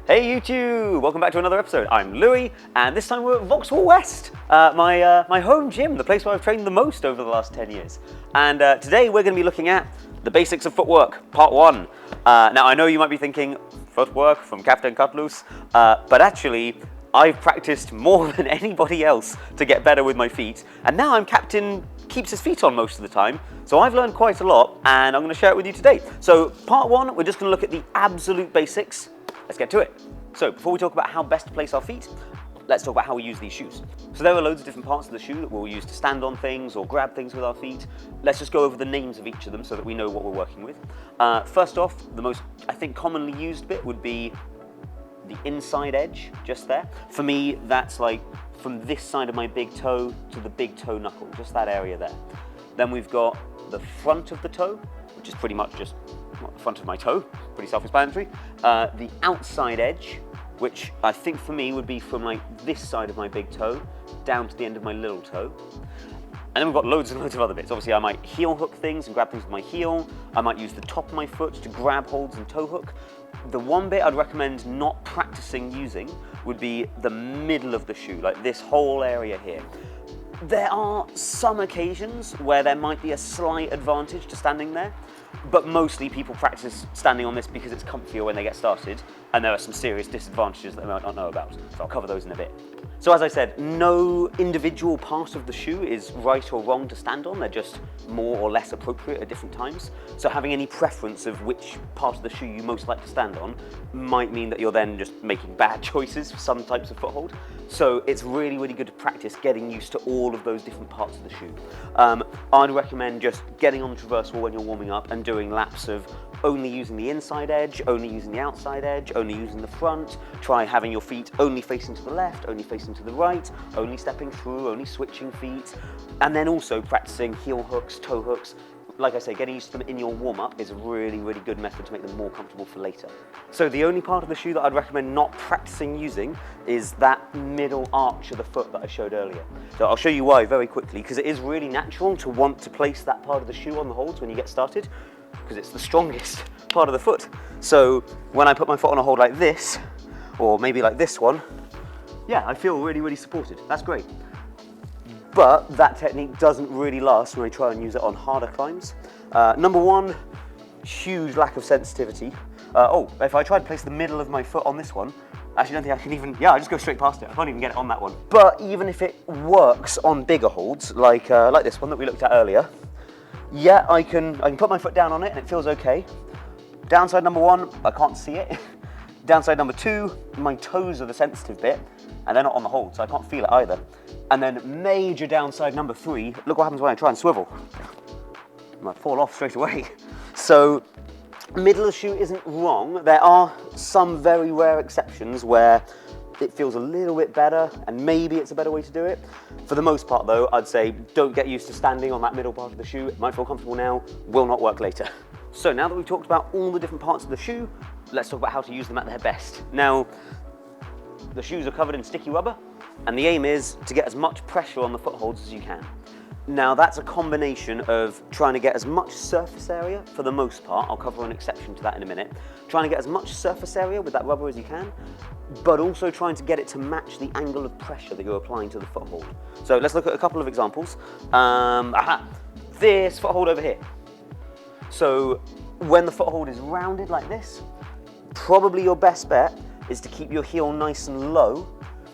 Hey YouTube! Welcome back to another episode. I'm Louis, and this time we're at Vauxhall West, my home gym, the place where I've trained the most over the last 10 years. And today we're going to be looking at the basics of footwork, part 1. Now I know you might be thinking, footwork from Captain Cutloose, but actually I've practiced more than anybody else to get better with my feet, and now I'm Captain keeps his feet on most of the time, so I've learned quite a lot, and I'm going to share it with you today. So part 1, we're just going to look at the absolute basics. Let's get to it. So before we talk about how best to place our feet, let's talk about how we use these shoes. So there are loads of different parts of the shoe that we'll use to stand on things or grab things with our feet. Let's just go over the names of each of them so that we know what we're working with. First off, the most, I think, commonly used bit would be the inside edge, just there. For me, that's like from this side of my big toe to the big toe knuckle, just that area there. Then we've got the front of the toe, which is pretty much just the front of my toe, pretty self-explanatory. The outside edge, which I think for me would be from like this side of my big toe down to the end of my little toe. And then we've got loads and loads of other bits. Obviously I might heel hook things and grab things with my heel. I might use the top of my foot to grab holds and toe hook. The one bit I'd recommend not practicing using would be the middle of the shoe, like this whole area here. There are some occasions where there might be a slight advantage to standing there, but mostly people practice standing on this because it's comfier when they get started, and there are some serious disadvantages that they might not know about, so I'll cover those in a bit. So as I said, no individual part of the shoe is right or wrong to stand on, they're just more or less appropriate at different times. So having any preference of which part of the shoe you most like to stand on might mean that you're then just making bad choices for some types of foothold. So it's really, really good to practice getting used to all of those different parts of the shoe. I'd recommend just getting on the traversal when you're warming up and doing laps of only using the inside edge, only using the outside edge, only using the front. Try having your feet only facing to the left, only facing to the right, only stepping through, only switching feet. And then also practicing heel hooks, toe hooks. Like I say, getting used to them in your warm-up is a really, really good method to make them more comfortable for later. So the only part of the shoe that I'd recommend not practicing using is that middle arch of the foot that I showed earlier. So I'll show you why very quickly, because it is really natural to want to place that part of the shoe on the holds when you get started, because it's the strongest part of the foot. So when I put my foot on a hold like this, or maybe like this one, yeah, I feel really, really supported. That's great. But that technique doesn't really last when I try and use it on harder climbs. Number one, huge lack of sensitivity. If I try to place the middle of my foot on this one, I actually don't think I can even, I just go straight past it. I can't even get it on that one. But even if it works on bigger holds, like this one that we looked at earlier, yeah, I can put my foot down on it and it feels okay. Downside number 1, I can't see it. Downside number 2, my toes are the sensitive bit, and they're not on the hold, so I can't feel it either. And then major downside number 3, look what happens when I try and swivel. I might fall off straight away. So, middle of the shoe isn't wrong. There are some very rare exceptions where it feels a little bit better, and maybe it's a better way to do it. For the most part though, I'd say don't get used to standing on that middle part of the shoe. It might feel comfortable now, will not work later. So now that we've talked about all the different parts of the shoe, let's talk about how to use them at their best. Now, the shoes are covered in sticky rubber, and the aim is to get as much pressure on the footholds as you can. Now that's a combination of trying to get as much surface area, for the most part, I'll cover an exception to that in a minute, trying to get as much surface area with that rubber as you can, but also trying to get it to match the angle of pressure that you're applying to the foothold. So let's look at a couple of examples. This foothold over here. So when the foothold is rounded like this, probably your best bet is to keep your heel nice and low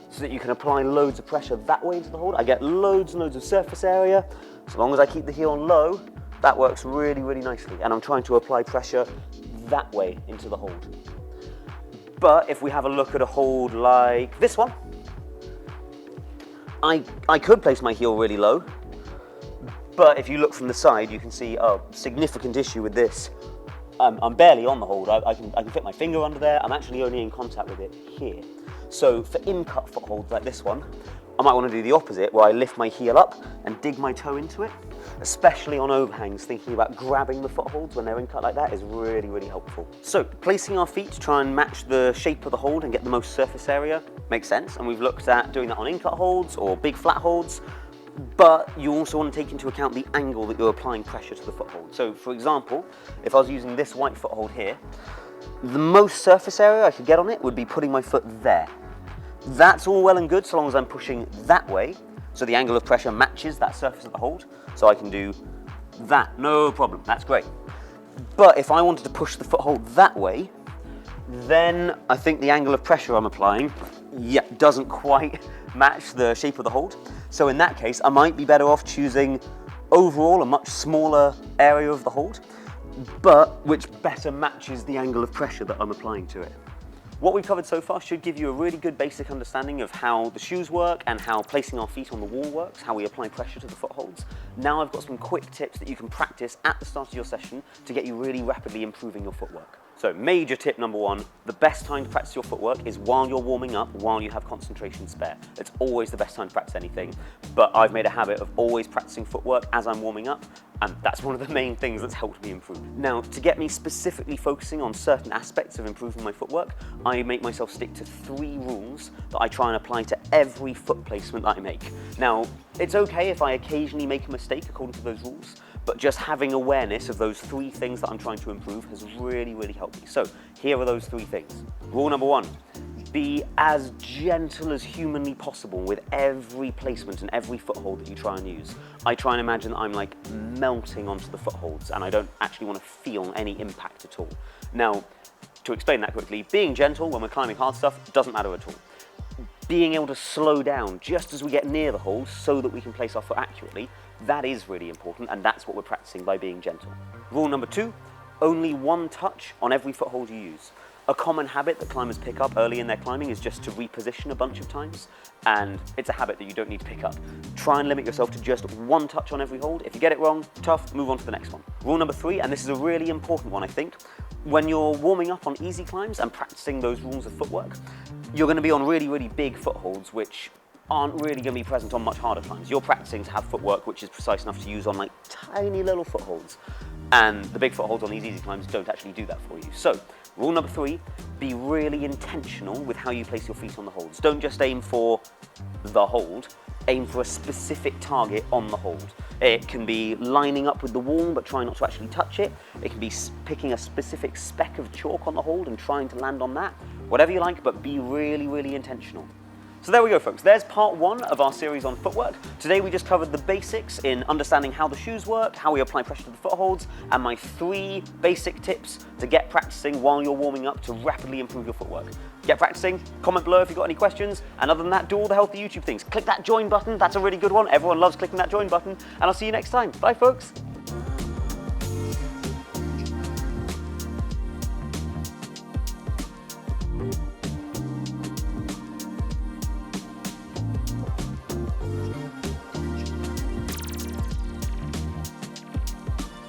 so that you can apply loads of pressure that way into the hold. I get loads and loads of surface area. As long as I keep the heel low, that works really, really nicely. And I'm trying to apply pressure that way into the hold. But if we have a look at a hold like this one, I could place my heel really low, but if you look from the side, you can see a significant issue with this. I'm barely on the hold. I can fit my finger under there. I'm actually only in contact with it here. So for in-cut footholds like this one, I might want to do the opposite, where I lift my heel up and dig my toe into it. Especially on overhangs, thinking about grabbing the footholds when they're in-cut like that is really, really helpful. So placing our feet to try and match the shape of the hold and get the most surface area makes sense. And we've looked at doing that on in-cut holds or big flat holds. But you also want to take into account the angle that you're applying pressure to the foothold. So for example, if I was using this white foothold here, The most surface area I could get on it would be putting my foot there. That's all well and good so long as I'm pushing that way, so the angle of pressure matches that surface of the hold. So I can do that, no problem, that's great. But if I wanted to push the foothold that way, then I think the angle of pressure I'm applying, doesn't quite match the shape of the hold. So in that case, I might be better off choosing overall a much smaller area of the hold, but which better matches the angle of pressure that I'm applying to it. What we've covered so far should give you a really good basic understanding of how the shoes work and how placing our feet on the wall works, how we apply pressure to the footholds. Now I've got some quick tips that you can practice at the start of your session to get you really rapidly improving your footwork. So major tip number one, the best time to practice your footwork is while you're warming up, while you have concentration spare. It's always the best time to practice anything, but I've made a habit of always practicing footwork as I'm warming up, and that's one of the main things that's helped me improve. Now, to get me specifically focusing on certain aspects of improving my footwork, I make myself stick to 3 rules that I try and apply to every foot placement that I make. Now, it's okay if I occasionally make a mistake according to those rules, but just having awareness of those 3 things that I'm trying to improve has really, really helped me. So here are those 3 things. Rule number 1, be as gentle as humanly possible with every placement and every foothold that you try and use. I try and imagine that I'm like melting onto the footholds and I don't actually want to feel any impact at all. Now, to explain that quickly, being gentle when we're climbing hard stuff doesn't matter at all. Being able to slow down just as we get near the hold so that we can place our foot accurately, that is really important, and that's what we're practicing by being gentle. Rule number 2, only 1 touch on every foothold you use. A common habit that climbers pick up early in their climbing is just to reposition a bunch of times, and it's a habit that you don't need to pick up. Try and limit yourself to just 1 touch on every hold. If you get it wrong, tough, move on to the next one. Rule number 3, and this is a really important one I think, when you're warming up on easy climbs and practicing those rules of footwork, you're going to be on really, really big footholds which aren't really going to be present on much harder climbs. You're practicing to have footwork which is precise enough to use on like tiny little footholds, and the big footholds on these easy climbs don't actually do that for you. So rule number 3, be really intentional with how you place your feet on the holds. Don't just aim for the hold, aim for a specific target on the hold. It can be lining up with the wall but try not to actually touch it. It can be picking a specific speck of chalk on the hold and trying to land on that. Whatever you like, but be really, really intentional. So there we go, folks. There's part 1 of our series on footwork. Today we just covered the basics in understanding how the shoes work, how we apply pressure to the footholds, and my 3 basic tips to get practicing while you're warming up to rapidly improve your footwork. Get practicing, comment below if you've got any questions, and other than that, do all the healthy YouTube things. Click that join button, that's a really good one. Everyone loves clicking that join button, and I'll see you next time. Bye, folks.